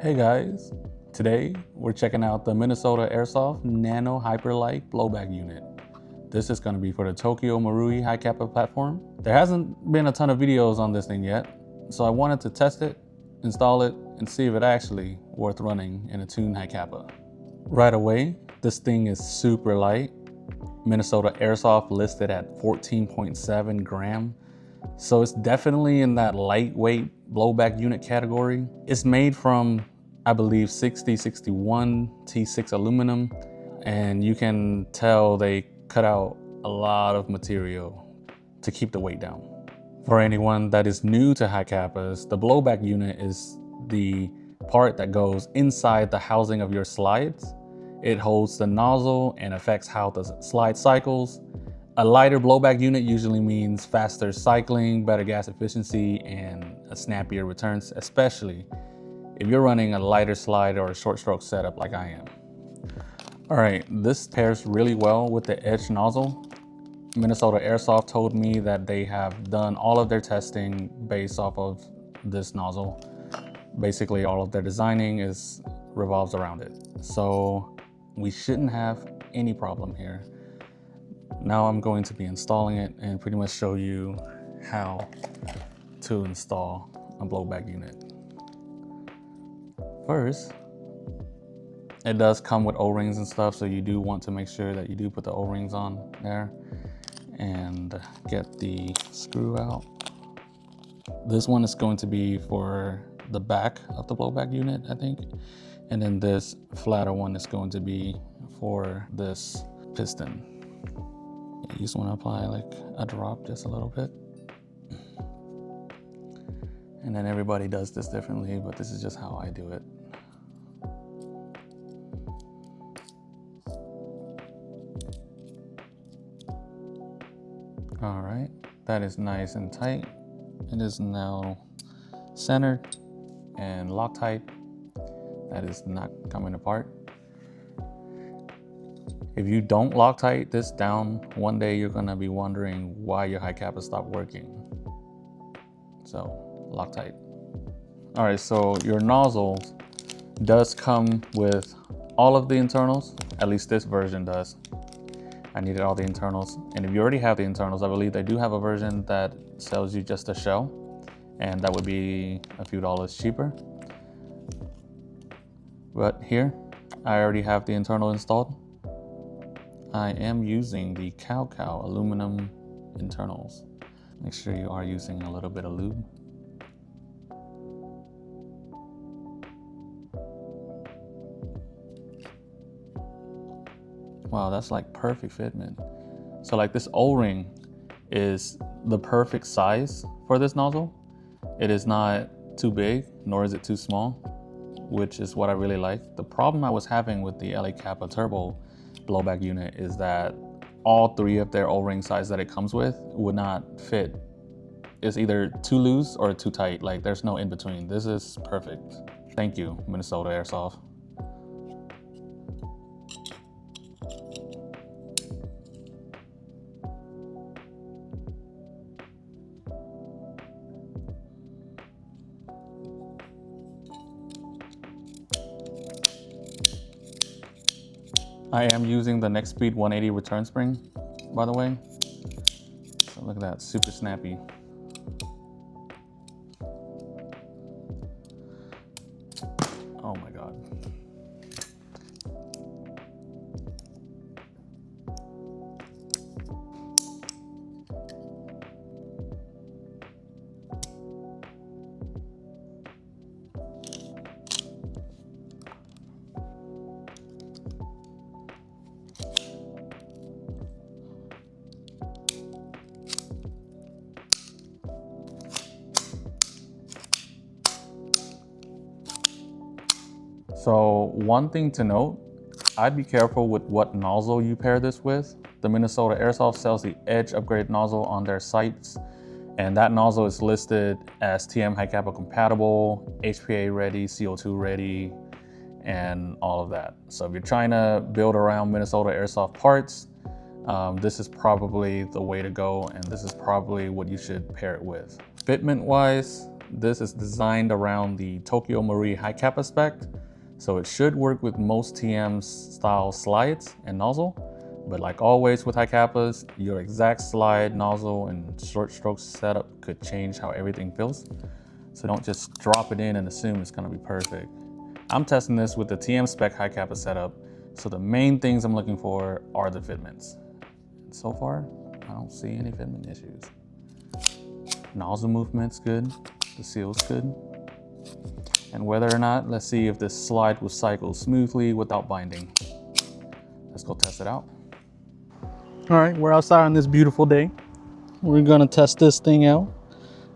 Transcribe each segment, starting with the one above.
Hey guys, today we're checking out the Minnesota Airsoft Nano Hyperlight Blowback Unit. This is going to be for the Tokyo Marui Hi-CAPA platform. There hasn't been a ton of videos on this thing yet, so I wanted to test it, install it, and see if it actually worth running in a tuned Hi-CAPA. Right away, this thing is super light. Minnesota Airsoft listed at 14.7 gram. So it's definitely in that lightweight blowback unit category. It's made from, I believe, 6061 T6 aluminum, and you can tell they cut out a lot of material to keep the weight down. For anyone that is new to Hi-CAPAs, the blowback unit is the part that goes inside the housing of your slides. It holds the nozzle and affects how the slide cycles. A lighter blowback unit usually means faster cycling, better gas efficiency, and a snappier returns, especially if you're running a lighter slide or a short stroke setup like I am. All right, this pairs really well with the edge nozzle. Minnesota Airsoft told me that they have done all of their testing based off of this nozzle. Basically, all of their designing revolves around it. So we shouldn't have any problem here. Now I'm going to be installing it and pretty much show you how to install a blowback unit. First, it does come with O-rings and stuff, so you do want to make sure that you do put the O-rings on there and get the screw out. This one is going to be for the back of the blowback unit, I think. And then this flatter one is going to be for this piston. You just want to apply like a drop, just a little bit. And then everybody does this differently, but this is just how I do it. All right, that is nice and tight. It is now centered and Loctite. That is not coming apart. If you don't Loctite this down, one day you're gonna be wondering why your Hi-CAPA stopped working. So, Loctite. All right, so your nozzle does come with all of the internals, at least this version does. I needed all the internals. And if you already have the internals, I believe they do have a version that sells you just a shell, and that would be a few dollars cheaper. But here, I already have the internal installed. I am using the Cow aluminum internals. Make sure you are using a little bit of lube. Wow, that's like perfect fitment. So like this O-ring is the perfect size for this nozzle. It is not too big, nor is it too small, which is what I really like. The problem I was having with the LA-CAPA Turbo blowback unit is that all three of their O-ring size that it comes with would not fit. It's either too loose or too tight. Like there's no in between. This is perfect. Thank you, Minnesota Airsoft. I am using the Next Speed 180 return spring, by the way. So look at that, super snappy. Oh my God. So one thing to note, I'd be careful with what nozzle you pair this with. The Minnesota Airsoft sells the Edge upgrade nozzle on their sites, and that nozzle is listed as TM Hi-CAPA compatible, HPA ready, CO2 ready, and all of that. So if you're trying to build around Minnesota Airsoft parts, this is probably the way to go, and this is probably what you should pair it with. Fitment wise, This is designed around the Tokyo Marui Hi-CAPA spec, so it should work with most TM style slides and nozzle. But like always with Hi-CAPAs, your exact slide, nozzle, and short stroke setup could change how everything feels. So don't just drop it in and assume it's gonna be perfect. I'm testing this with the TM spec Hi-CAPA setup, so the main things I'm looking for are the fitments. And so far, I don't see any fitment issues. Nozzle movement's good, the seal's good. And whether or not, let's see if this slide will cycle smoothly without binding. Let's go test it out. All right, we're outside on this beautiful day. We're gonna test this thing out.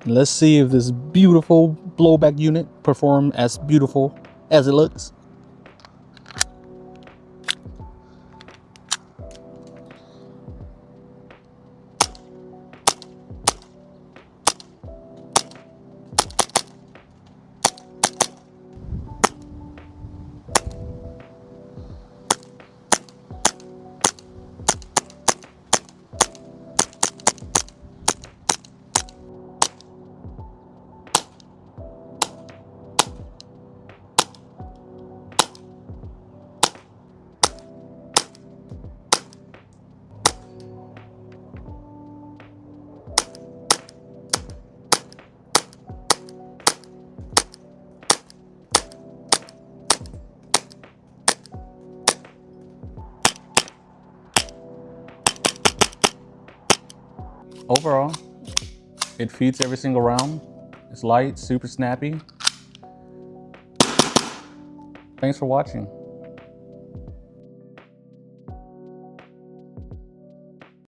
Let's see if this beautiful blowback unit performs as beautiful as it looks. Overall, it feeds every single round. It's light, super snappy. Thanks for watching.